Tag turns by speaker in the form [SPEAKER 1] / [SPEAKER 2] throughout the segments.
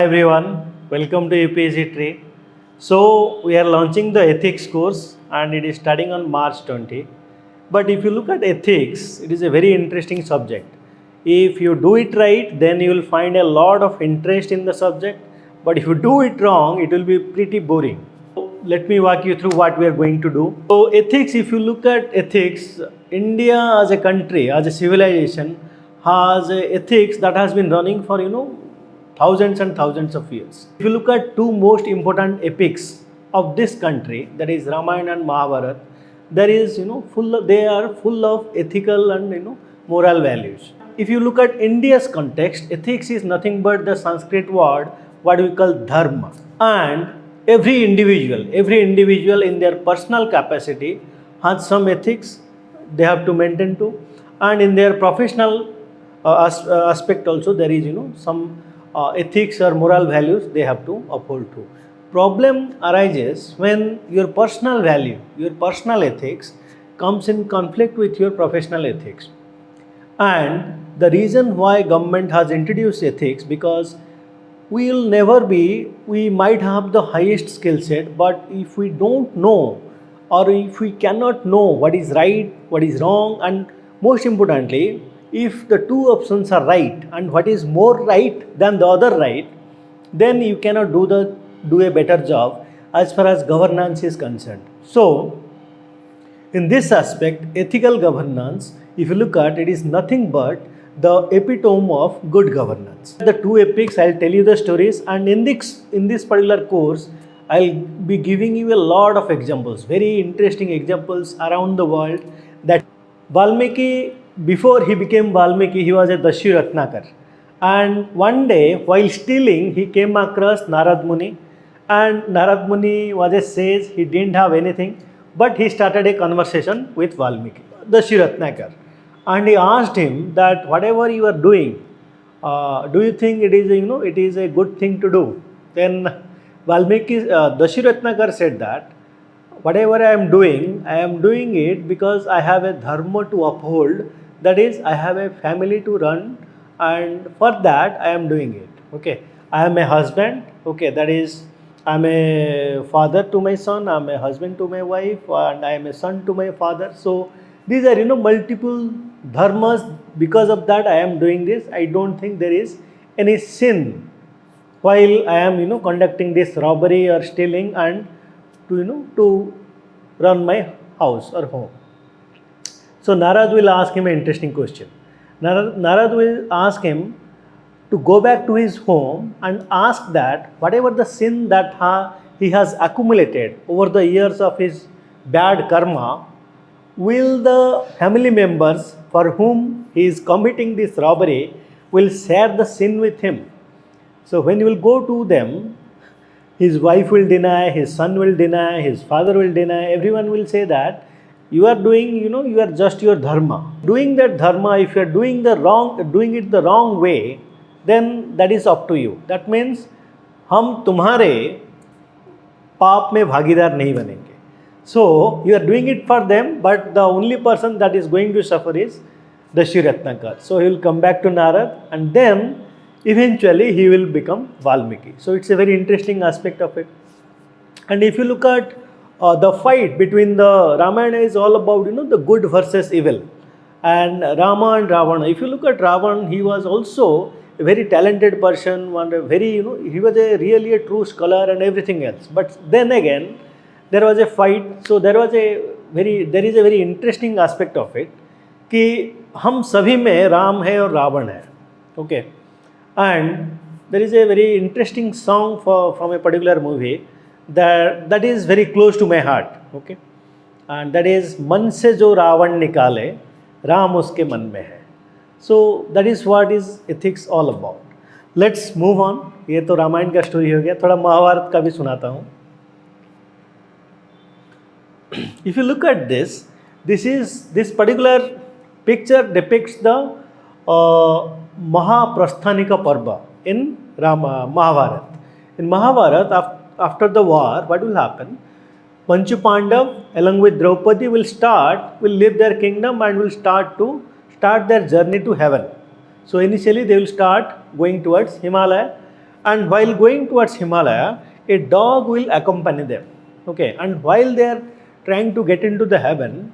[SPEAKER 1] Hi everyone, welcome to UPSC Tree. So we are launching the ethics course and it is starting on March 20. But if you look at ethics, it is a very interesting subject. If you do it right, then you will find a lot of interest in the subject. But if you do it wrong, it will be pretty boring. So let me walk you through what we are going to do. So ethics, if you look at ethics, India as a country, as a civilization, has a ethics that has been running for thousands and thousands of years. If you look at two most important epics of this country, that is Ramayana and Mahabharata, there is they are full of ethical and moral values. If you look at India's context, ethics is nothing but the Sanskrit word what we call dharma. And every individual in their personal capacity has some ethics they have to maintain to, and in their professional aspect also there is some ethics or moral values they have to uphold to. Problem arises when your personal value, your personal ethics comes in conflict with your professional ethics. And the reason why government has introduced ethics, because we might have the highest skill set, but if we don't know or if we cannot know what is right, what is wrong, and most importantly, if the two options are right and what is more right than the other right, then you cannot do a better job as far as governance is concerned. So in this aspect, ethical governance, if you look at it, is nothing but the epitome of good governance. The two epics, I'll tell you the stories, and in this particular course, I'll be giving you a lot of examples, very interesting examples around the world. That Valmiki, before he became Valmiki, he was a Dashi Ratnakar. And one day, while stealing, he came across Narad Muni. And Narad Muni was a sage, he didn't have anything, but he started a conversation with Valmiki, Dashi Ratnakar. And he asked him that whatever you are doing, do you think it is a good thing to do? Then Dashi Ratnakar said that whatever I am doing it because I have a dharma to uphold. That is, I have a family to run, and for that I am doing it. Okay, I am a husband. Okay, that is, I am a father to my son. I am a husband to my wife, and I am a son to my father. So these are multiple dharmas. Because of that, I am doing this. I don't think there is any sin while I am conducting this robbery or stealing and to run my house or home. So Narad will ask him an interesting question. Narad will ask him to go back to his home and ask that whatever the sin that he has accumulated over the years of his bad karma, will the family members for whom he is committing this robbery will share the sin with him. So when he will go to them, his wife will deny, his son will deny, his father will deny, everyone will say that you are doing, you are just your dharma. Doing that dharma, if you are doing it the wrong way, then that is up to you. That means हम तुम्हारे पाप में भागीदार नहीं बनेंगे. So you are doing it for them, but the only person that is going to suffer is Dashi Ratnakar. So he will come back to Narad, and then eventually he will become Valmiki. So it's a very interesting aspect of it. And if you look at the fight between the Ramayana is all about the good versus evil, and Rama and Ravana. If you look at Ravana, he was also a very talented person, and he was really a true scholar and everything else. But then again, there was a fight. So there is a very interesting aspect of it कि हम सभी में राम है और रावण है. Okay. And there is a very interesting song from a particular movie that is very close to my heart. Okay, and that is मन से जो रावण निकाले राम उसके मन में है. So that is what is ethics all about. Let's move on. ये तो रामायण का स्टोरी हो गया. थोड़ा महाभारत का भी सुनाता हूँ. If you look at this particular picture depicts the Mahaprasthanika Parva in Mahabharata. In Mahabharata, after the war, what will happen? Panchu Pandav along with Draupadi will leave their kingdom and will start their journey to heaven. So initially they will start going towards Himalaya, and while going towards Himalaya, a dog will accompany them. Okay, and while they are trying to get into the heaven,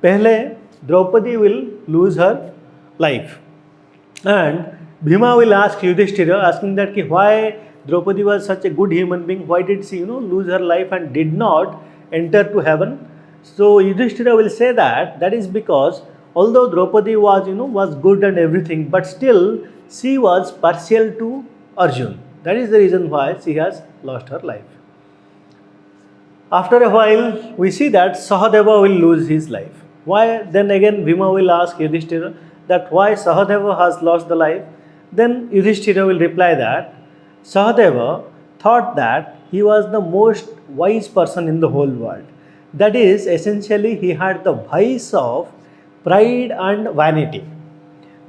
[SPEAKER 1] pehle Draupadi will lose her life, and Bhima will ask Yudhishthira, asking that why Draupadi was such a good human being, why did she lose her life and did not enter to heaven? So Yudhishthira will say that that is because although Draupadi was good and everything, but still she was partial to Arjun. That is the reason why she has lost her life. After a while, we see that Sahadeva will lose his life. Why? Then again, Bhima will ask Yudhishthira that why Sahadeva has lost the life. Then Yudhishthira will reply that Sahadeva thought that he was the most wise person in the whole world. That is, essentially, he had the vice of pride and vanity.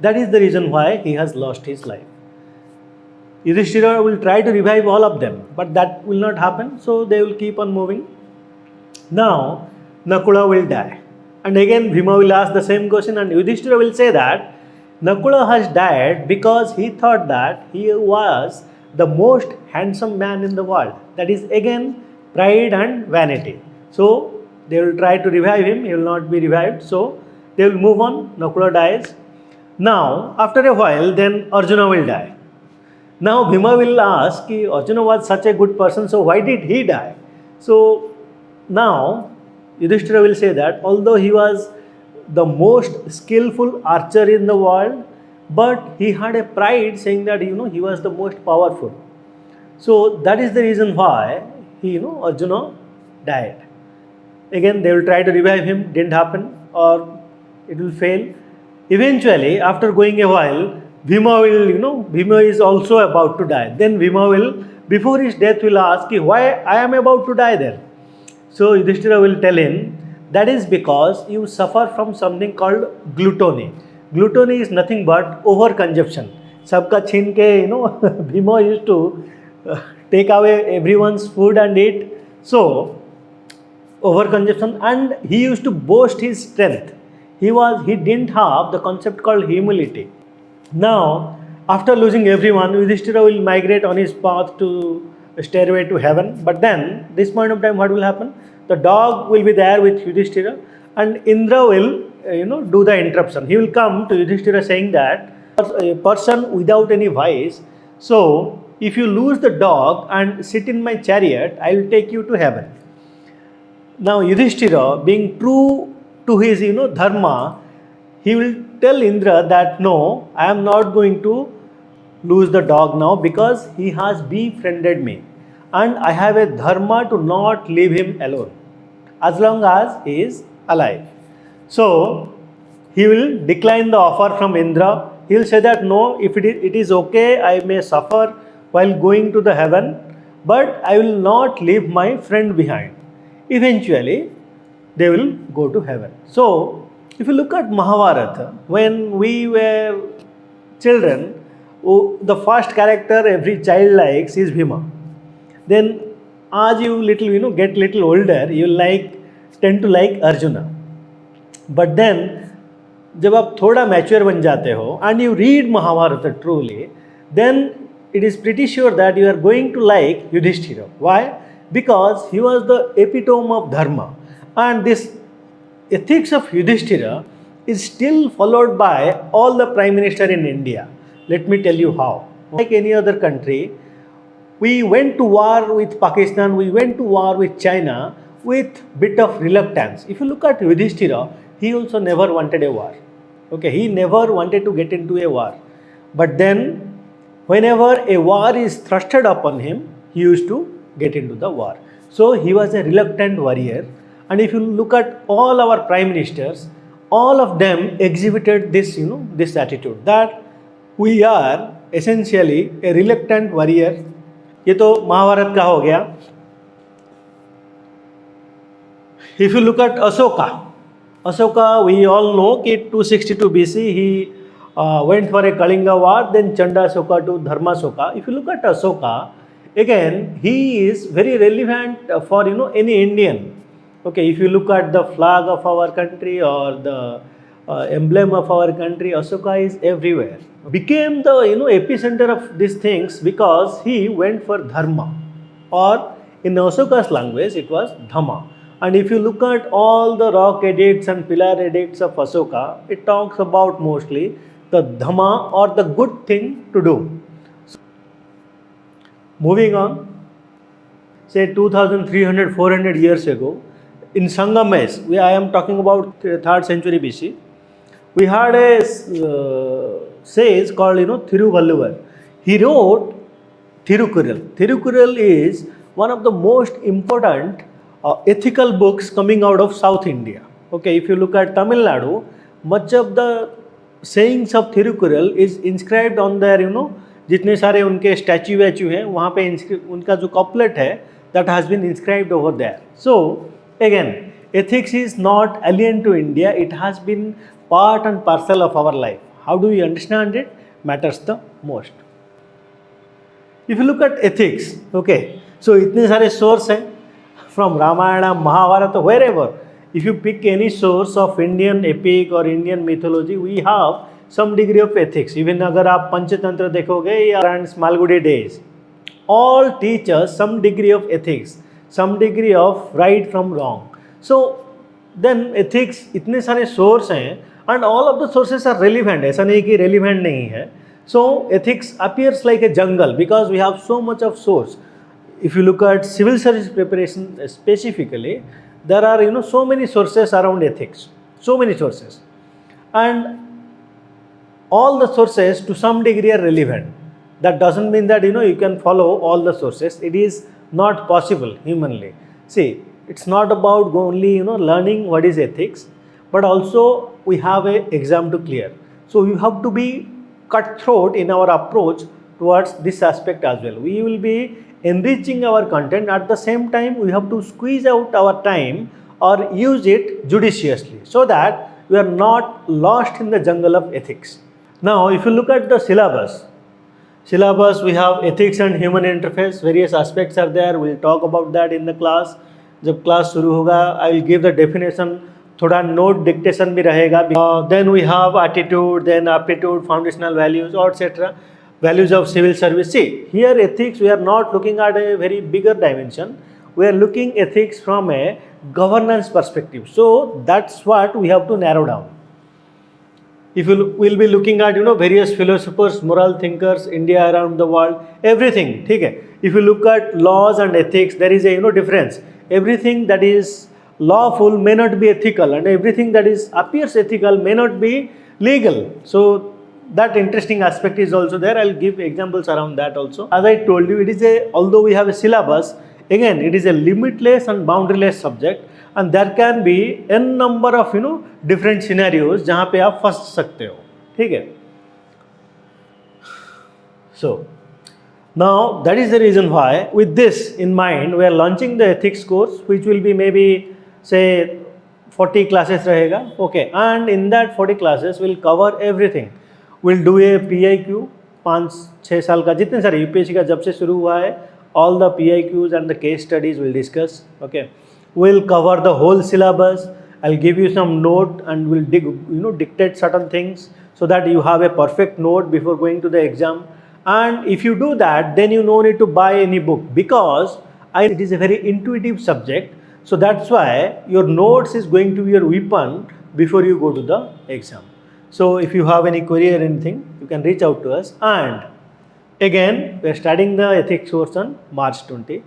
[SPEAKER 1] That is the reason why he has lost his life. Yudhishthira will try to revive all of them, but that will not happen, so they will keep on moving. Now, Nakula will die. And again, Bhima will ask the same question, and Yudhishthira will say that Nakula has died because he thought that he was the most handsome man in the world. That is again pride and vanity. So they will try to revive him, he will not be revived. So they will move on, Nakula dies. Now, after a while, then Arjuna will die. Now Bhima will ask, Arjuna was such a good person, so why did he die? So now Yudhishthira will say that although he was the most skillful archer in the world, but he had a pride saying that he was the most powerful. So that is the reason why Arjuna died. Again, they will try to revive him, didn't happen, or it will fail. Eventually, after going a while, Bhima will, Bhima is also about to die. Then Bhima will, before his death, will ask, why I am about to die then? So Yudhishthira will tell him, that is because you suffer from something called gluttony. Gluttony is nothing but overconsumption. Sabka chin ke, Bhima used to take away everyone's food and eat. So, overconsumption, and he used to boast his strength. He didn't have the concept called humility. Now, after losing everyone, Yudhishthira will migrate on his path to stairway to heaven. But then, this point of time, what will happen? The dog will be there with Yudhishthira, and Indra will, do the interruption. He will come to Yudhishthira saying that a person without any vice. So, if you lose the dog and sit in my chariot, I will take you to heaven. Now, Yudhishthira, being true to his, dharma, he will tell Indra that no, I am not going to lose the dog now because he has befriended me. And I have a dharma to not leave him alone as long as he is alive. So, he will decline the offer from Indra. He will say that no, if it is okay, I may suffer while going to the heaven, but I will not leave my friend behind. Eventually, they will go to heaven. So, if you look at Mahabharata, when we were children, the first character every child likes is Bhima. Then, as you get little older, you tend to like Arjuna. But then, जब आप थोड़ा mature बन जाते हो and you read Mahabharata truly, then it is pretty sure that you are going to like Yudhishthira. Why? Because he was the epitome of dharma, and this ethics of Yudhishthira is still followed by all the prime minister in India. Let me tell you how. Like any other country, we went to war with Pakistan, we went to war with China with bit of reluctance. If you look at Yudhishthira, he also never wanted a war. Okay, he never wanted to get into a war. But then, whenever a war is thrusted upon him, he used to get into the war. So he was a reluctant warrior. And if you look at all our prime ministers, all of them exhibited this, this attitude that we are essentially a reluctant warrior. ये तो महाभारत का हो गया. If you look at Asoka, we all know that 262 BC he went for a Kalinga war, then Chanda Asoka to Dharma Asoka. If you look at Asoka, again he is very relevant for any Indian. Okay, if you look at the flag of our country or the emblem of our country, Asoka is everywhere. became the epicenter of these things because he went for dharma, or in Ashoka's language it was dhamma. And if you look at all the rock edicts and pillar edicts of Ashoka, it talks about mostly the dhamma or the good thing to do. Moving on, say 2300 400 years ago, in Sangames, I am talking about 3rd century BC, we had a sage called Thiruvalluvar. He wrote Thirukural. Thirukural is one of the most important ethical books coming out of South India. Okay, if you look at Tamil Nadu, much of the sayings of Thirukural is inscribed on their जितने सारे उनके statue वैचू हैं वहाँ पे उनका जो कॉपलेट है that has been inscribed over there. So again, ethics is not alien to India. It has been part and parcel of our life. How do we understand it matters the most. If you look at ethics, okay, so इतने सारे source हैं from Ramayana, Mahabharata, wherever. If you pick any source of Indian epic or Indian mythology, we have some degree of ethics. Even अगर आप पंचतंत्र देखोगे या Malgudi days, all teach us some degree of ethics, some degree of right from wrong. So then ethics इतने सारे source हैं and all of the sources are relevant. ऐसा नहीं कि relevant नहीं है. So ethics appears like a jungle because we have so much of source. If you look at civil service preparation specifically, there are so many sources around ethics, so many sources, and all the sources to some degree are relevant. That doesn't mean that you can follow all the sources. It is not possible humanly. See, it's not about only learning what is ethics, but also we have a exam to clear. So you have to be cutthroat in our approach towards this aspect as well. We will be enriching our content. At the same time, we have to squeeze out our time or use it judiciously so that we are not lost in the jungle of ethics. Now, if you look at the syllabus, we have ethics and human interface. Various aspects are there. We'll talk about that in the class. जब class शुरू होगा, I will give the definition. थोड़ा note dictation भी रहेगा. Then we have attitude, then aptitude, foundational values, etc. Values of civil service. See, here ethics, we are not looking at a very bigger dimension. We are looking ethics from a governance perspective. So that's what we have to narrow down. If you will be looking at various philosophers, moral thinkers, India around the world, everything. Okay. If you look at laws and ethics, there is a difference. Everything that is lawful may not be ethical, and everything that is appears ethical may not be legal. So that interesting aspect is also there. I'll give examples around that also. As I told you, it is although we have a syllabus, again it is a limitless and boundaryless subject, and there can be n number of different scenarios जहाँ पे आप फंस सकते हो. ठीक है. So now that is the reason why, with this in mind, we are launching the ethics course, which will be maybe say 40 classes रहेगा. Okay, and in that 40 classes we'll cover everything. We'll do a PIQ 5-6 साल का जितने सारे UPSC का जब से शुरू हुआ है, all the PIQs and the case studies we'll discuss. Okay, we'll cover the whole syllabus. I'll give you some note and we'll dictate certain things so that you have a perfect note before going to the exam. And if you do that, then you no need to buy any book because it is a very intuitive subject. So that's why your notes is going to be your weapon before you go to the exam. So if you have any query or anything, you can reach out to us. And again, we are starting the ethics course on March 20.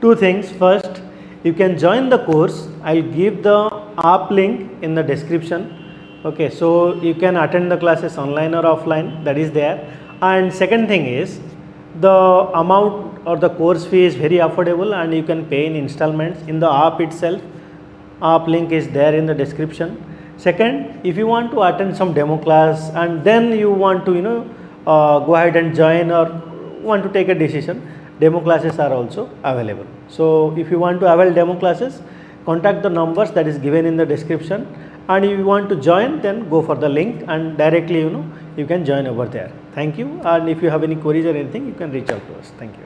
[SPEAKER 1] Two things. First, you can join the course. I'll give the app link in the description. Okay, so you can attend the classes online or offline, that is there. And second thing is, the amount or the course fee is very affordable and you can pay in installments in the app itself. App link is there in the description. Second, if you want to attend some demo class and then you want to go ahead and join or want to take a decision, demo classes are also available. So if you want to avail demo classes, contact the numbers that is given in the description, and if you want to join, then go for the link and directly you can join over there. Thank you. And if you have any queries or anything, you can reach out to us. Thank you.